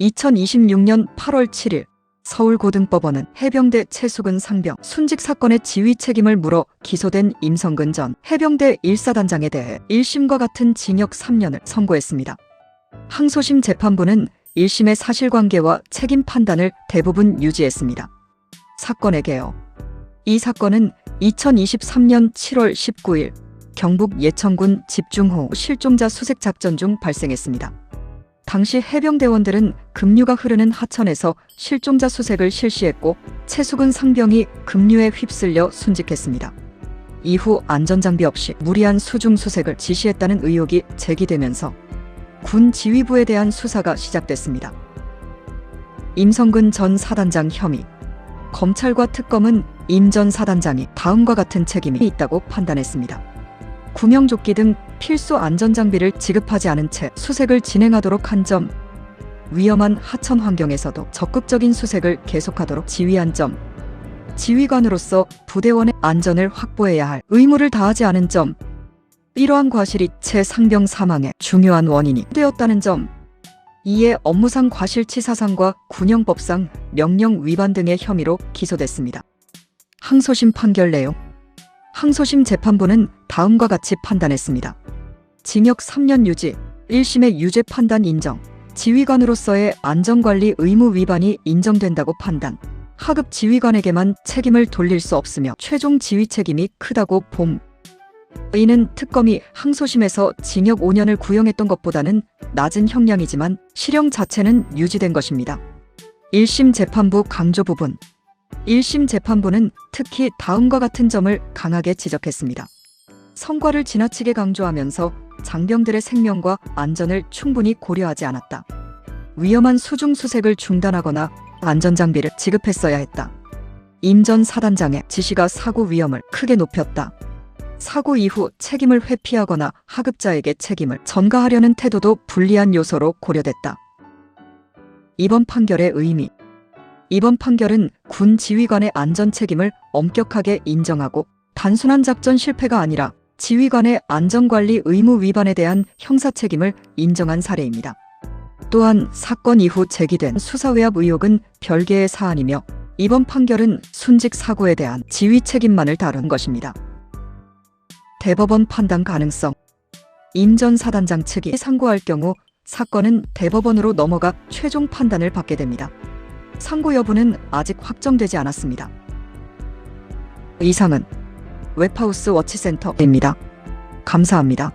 2026년 8월 7일 서울고등법원은 해병대 최수근 상병 순직 사건의 지휘 책임을 물어 기소된 임성근 전 해병대 1사단장에 대해 1심과 같은 징역 3년을 선고했습니다. 항소심 재판부는 1심의 사실관계와 책임 판단을 대부분 유지했습니다. 사건의 개요. 이 사건은 2023년 7월 19일 경북 예천군 집중호우 실종자 수색 작전 중 발생했습니다. 당시 해병대원들은 급류가 흐르는 하천에서 실종자 수색을 실시했고 최수근 상병이 급류에 휩쓸려 순직했습니다. 이후 안전장비 없이 무리한 수중 수색을 지시했다는 의혹이 제기되면서 군 지휘부에 대한 수사가 시작됐습니다. 임성근 전 사단장 혐의. 검찰과 특검은 임 전 사단장이 다음과 같은 책임이 있다고 판단했습니다. 구명조끼 등 필수 안전장비를 지급하지 않은 채 수색을 진행하도록 한 점, 위험한 하천 환경에서도 적극적인 수색을 계속하도록 지휘한 점, 지휘관으로서 부대원의 안전을 확보해야 할 의무를 다하지 않은 점, 이러한 과실이 최 상병 사망의 중요한 원인이 되었다는 점, 이에 업무상 과실치사상과 군형법상 명령 위반 등의 혐의로 기소됐습니다. 항소심 판결 내용. 항소심 재판부는 다음과 같이 판단했습니다. 징역 3년 유지, 1심의 유죄 판단 인정, 지휘관으로서의 안전관리 의무 위반이 인정된다고 판단, 하급 지휘관에게만 책임을 돌릴 수 없으며 최종 지휘 책임이 크다고 봄. 이는 특검이 항소심에서 징역 5년을 구형했던 것보다는 낮은 형량이지만 실형 자체는 유지된 것입니다. 1심 재판부 강조 부분. 1심 재판부는 특히 다음과 같은 점을 강하게 지적했습니다. 성과를 지나치게 강조하면서 장병들의 생명과 안전을 충분히 고려하지 않았다. 위험한 수중 수색을 중단하거나 안전장비를 지급했어야 했다. 임 전 사단장의 지시가 사고 위험을 크게 높였다. 사고 이후 책임을 회피하거나 하급자에게 책임을 전가하려는 태도도 불리한 요소로 고려됐다. 이번 판결의 의미. 이번 판결은 군 지휘관의 안전 책임을 엄격하게 인정하고 단순한 작전 실패가 아니라 지휘관의 안전관리 의무 위반에 대한 형사 책임을 인정한 사례입니다. 또한 사건 이후 제기된 수사외압 의혹은 별개의 사안이며 이번 판결은 순직 사고에 대한 지휘 책임만을 다룬 것입니다. 대법원 판단 가능성. 임 전 사단장 측이 상고할 경우 사건은 대법원으로 넘어가 최종 판단을 받게 됩니다. 상고 여부는 아직 확정되지 않았습니다. 이상은 웹하우스 워치센터입니다. 감사합니다.